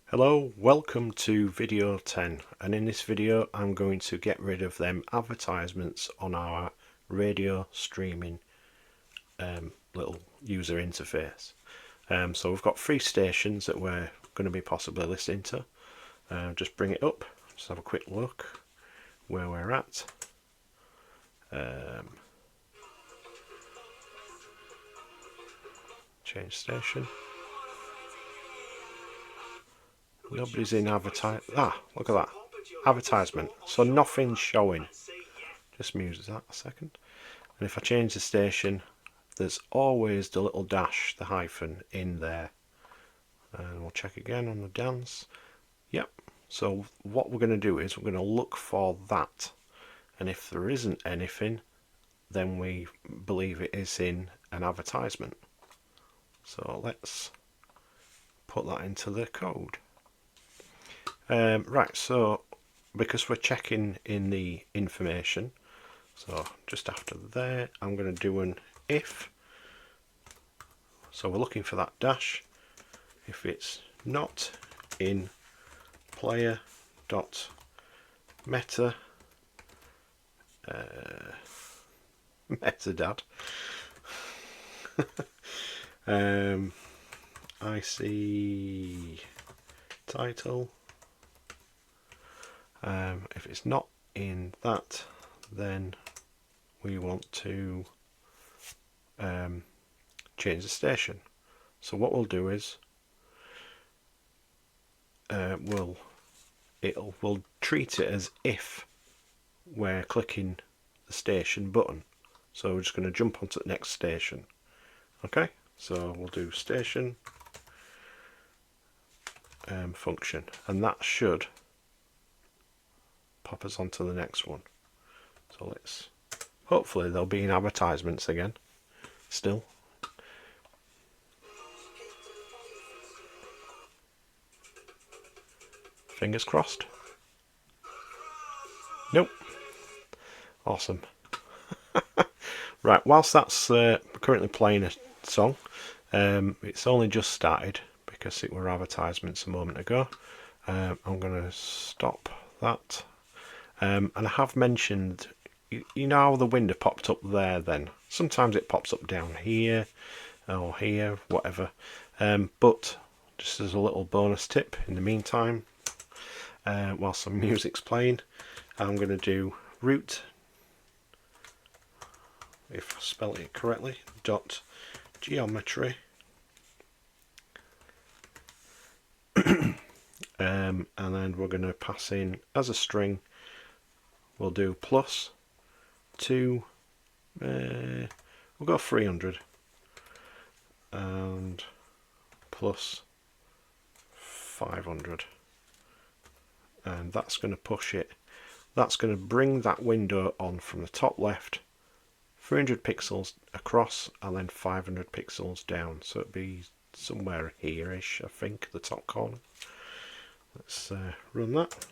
Hello, welcome to video 10, and in this video I'm going to get rid of them advertisements on our radio streaming little user interface. So we've got 3 stations that we're going to be possibly listening to. Just bring it up, just have a quick look where we're at. Change station. Nobody's in advertise. Look at that. Advertisement. So nothing's showing. Just mute that a second. And if I change the station, there's always the little dash, the hyphen in there. And we'll check again on the dance. Yep. So what we're going to do is we're going to look for that. And if there isn't anything, then we believe it is in an advertisement. So let's put that into the code. Right, so because we're checking in the information, so just after there I'm going to do an if. So we're looking for that dash. If it's not in player dot meta metadad I see title. If it's not in that, then we want to change the station. So what we'll do is we'll treat it as if we're clicking the station button. So we're just going to jump onto the next station. Okay, so we'll do station function, and that should pop us onto the next one. So let's hopefully there'll be in advertisements again still. Fingers crossed. Nope. Awesome. Right, whilst that's currently playing a song, it's only just started because it were advertisements a moment ago. I'm going to stop that. And I have mentioned, you know how the window popped up there then? Sometimes it pops up down here or here, whatever. But just as a little bonus tip, in the meantime, while some music's playing, I'm going to do root, if I spell it correctly, dot geometry, and then we're going to pass in as a string. We'll do plus 2, we'll go 300, and plus 500, and that's going to push it. That's going to bring that window on from the top left, 300 pixels across, and then 500 pixels down. So it'd be somewhere here-ish, I think, the top corner. Let's run that.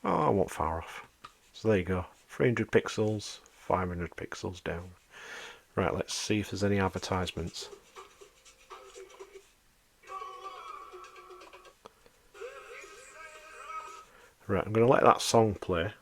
Oh, I won't far off. So there you go, 300 pixels, 500 pixels down. Right, let's see if there's any advertisements. Right, I'm going to let that song play.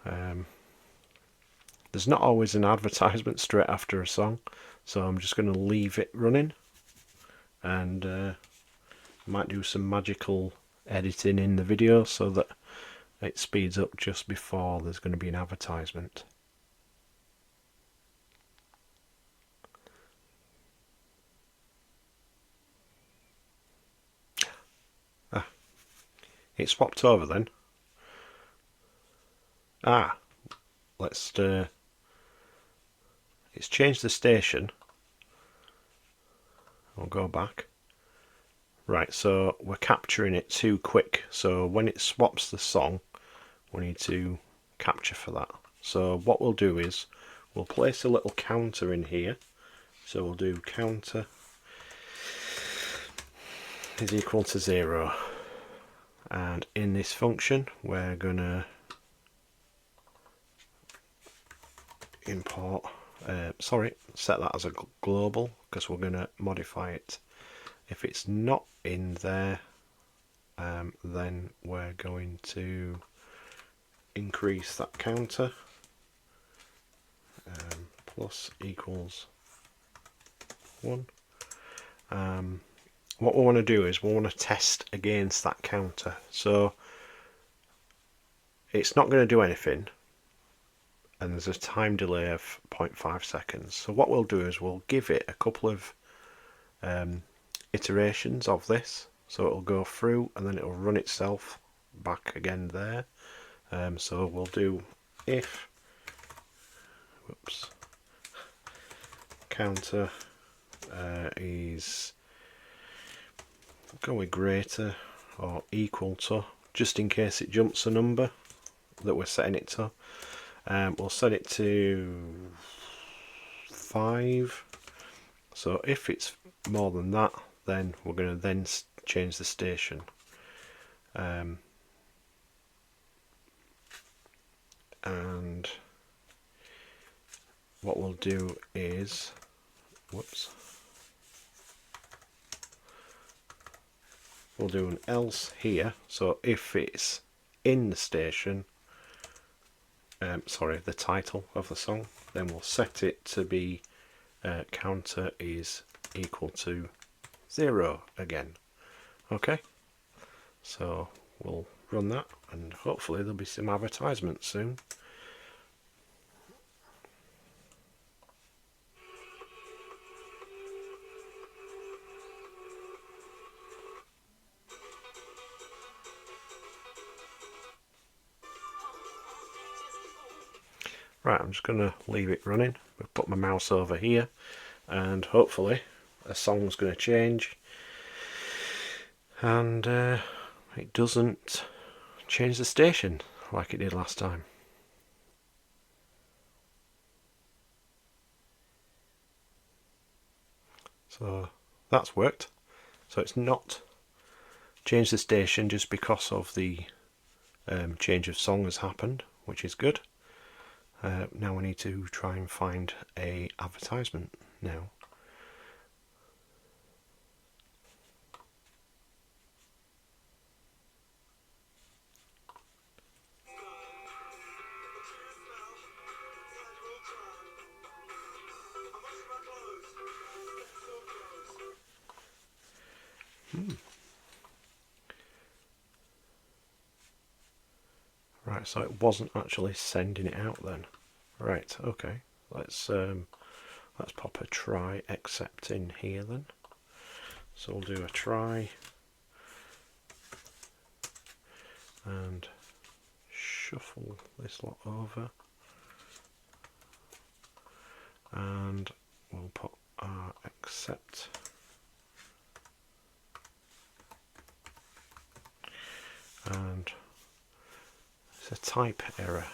There's not always an advertisement straight after a song, so I'm just going to leave it running, and might do some magical editing in the video so that it speeds up just before there's going to be an advertisement. It swapped over then. Let's it's changed the station. I'll go back. Right, so we're capturing it too quick, so when it swaps the song we need to capture for that. So what we'll do is we'll place a little counter in here. So we'll do counter is equal to 0, and in this function we're gonna import set that as a global, because we're going to modify it If it's not in there, then we're going to increase that counter, plus equals 1. What we want to do is we want to test against that counter. So it's not going to do anything, and there's a time delay of 0.5 seconds. So what we'll do is we'll give it a couple of iterations of this. So it'll go through and then it'll run itself back again there. So we'll do if counter is, go with greater or equal to, just in case it jumps a number that we're setting it to. We'll set it to 5. So if it's more than that, then we're going to then change the station. And what we'll do is, we'll do an else here. So if it's in the station, sorry, the title of the song, then we'll set it to be counter is equal to 0 again. Okay, so we'll run that and hopefully there'll be some advertisements soon. Right, I'm just going to leave it running. I'll put my mouse over here and hopefully a song's going to change and it doesn't change the station like it did last time. So that's worked. So it's not changed the station just because of the change of song has happened, which is good. Now we need to try and find a advertisement now. Right, so it wasn't actually sending it out then. Right, okay. Let's pop a try except in here then. So we'll do a try and shuffle this lot over, and we'll put our accept and it's a type error.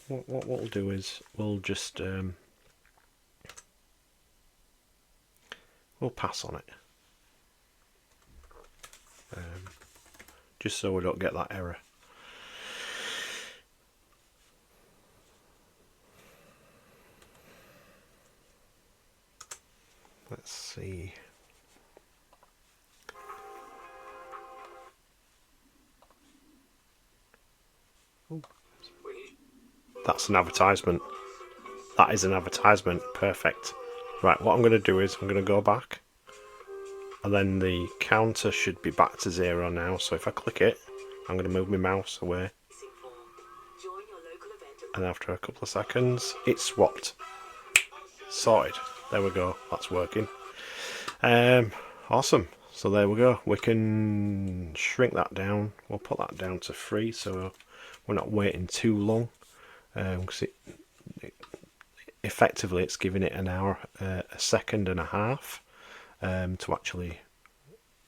What we'll do is we'll just we'll pass on it, just so we don't get that error. Let's see. Ooh. That's an advertisement. That is an advertisement. Perfect. Right, what I'm going to do is I'm going to go back, and then the counter should be back to 0 now. So if I click it, I'm going to move my mouse away, and after a couple of seconds it's swapped. Sorted. There we go. That's working. Awesome. So there we go. We can shrink that down. We'll put that down to 3 so we're not waiting too long, because effectively it's giving it an hour, a second and a half to actually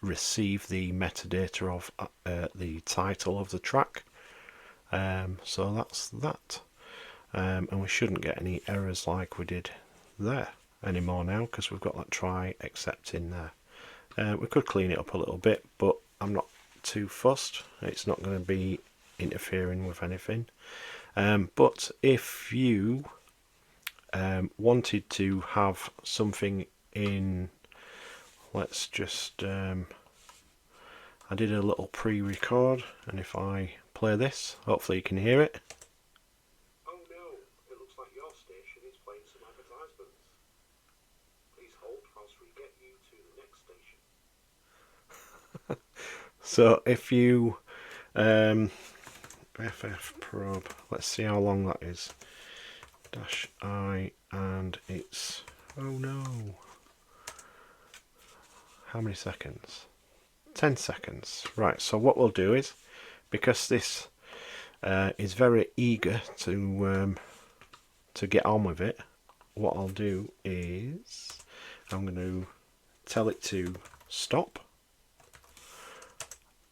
receive the metadata of the title of the track. So that's that, and we shouldn't get any errors like we did there anymore now, because we've got that try except in there. We could clean it up a little bit, but I'm not too fussed. It's not going to be interfering with anything. But if you wanted to have something in let's just I did a little pre-record, and if I play this, hopefully you can hear it. Oh no, it looks like your station is playing some advertisements. Please hold whilst we get you to the next station. So if you FF probe, let's see how long that is. -I, and it's, oh no, how many seconds? 10 seconds. Right, so what we'll do is, because this is very eager to get on with it, what I'll do is I'm going to tell it to stop,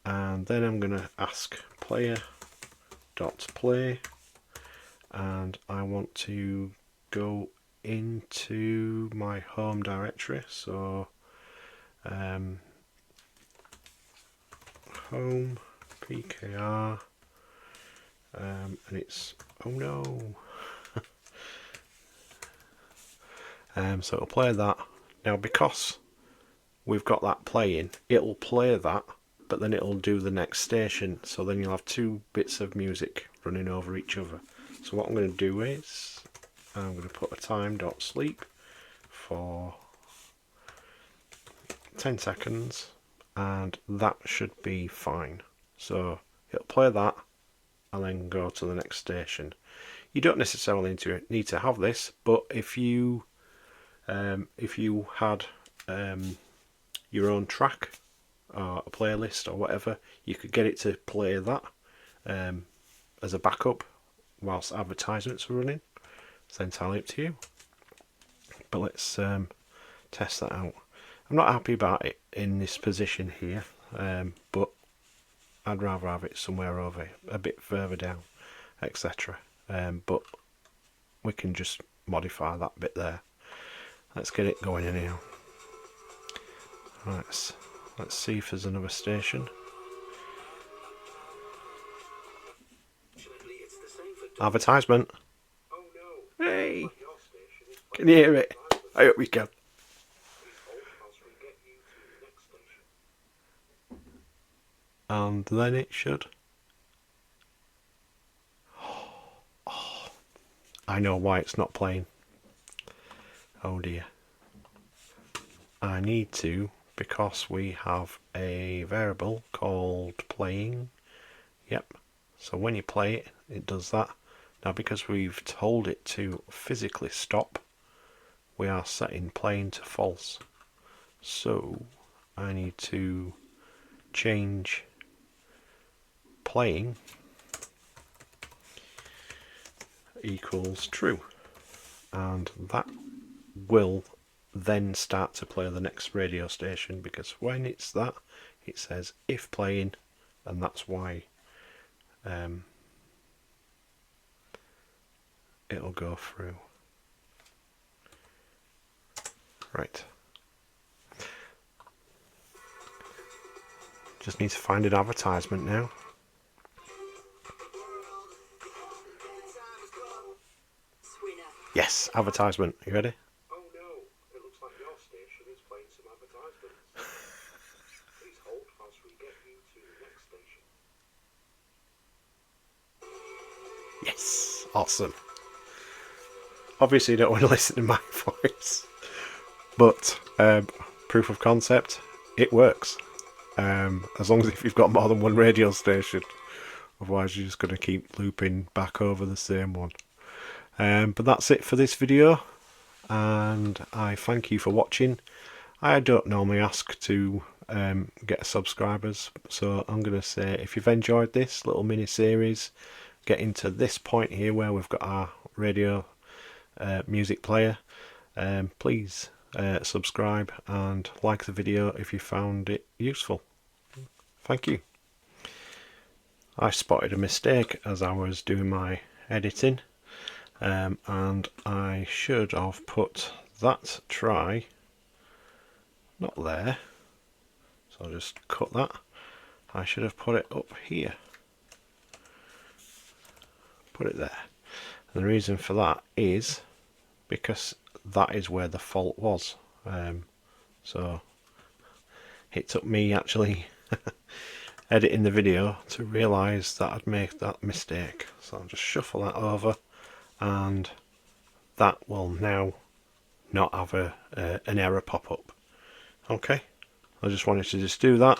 and then I'm going to ask player.play, and I want to go into my home directory, so home PKR, and it's, oh no, so it'll play that. Now because we've got that playing, it'll play that, but then it'll do the next station, so then you'll have two bits of music running over each other. So what I'm going to do is I'm going to put a time.sleep for 10 seconds, and that should be fine. So it'll play that and then go to the next station. You don't necessarily need to have this, but if you had your own track or a playlist or whatever, you could get it to play that as a backup whilst advertisements are running. It's entirely up to you. But let's test that out. I'm not happy about it in this position here, but I'd rather have it somewhere over a bit further down, etc. But we can just modify that bit there. Let's get it going anyhow. Right, let's see if there's another station. Advertisement. Oh no. Hey, Your station is can you hear it? I hope we can. Please hold whilst we get you to the next station. And then it should. I know why it's not playing. Oh dear. I need to, because we have a variable called playing. Yep. So when you play it, it does that. Now because we've told it to physically stop, we are setting playing to false. So I need to change playing equals true, and that will then start to play the next radio station, because when it's that, it says if playing, and that's why it'll go through. Right. Just need to find an advertisement now. Yes, advertisement. You ready? Oh no, it looks like your station is playing some advertisements. Please hold whilst we get you to the next station. Yes, awesome. Obviously you don't want to listen to my voice, but proof of concept, it works. As long as if you've got more than one radio station, otherwise you're just going to keep looping back over the same one. But that's it for this video, and I thank you for watching. I don't normally ask to get subscribers, so I'm going to say if you've enjoyed this little mini series, getting to this point here where we've got our radio music player, please subscribe and like the video if you found it useful. Thank you. I spotted a mistake as I was doing my editing, and I should have put that try not there, so I'll just cut that. I should have put it up here, put it there, and the reason for that is because that is where the fault was. So it took me actually editing the video to realise that I'd made that mistake. So I'll just shuffle that over, and that will now not have an error pop up. Okay, I just wanted to just do that.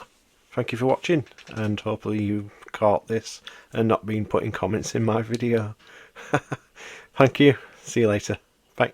Thank you for watching, and hopefully you caught this and not been putting comments in my video. Thank you, see you later, bye.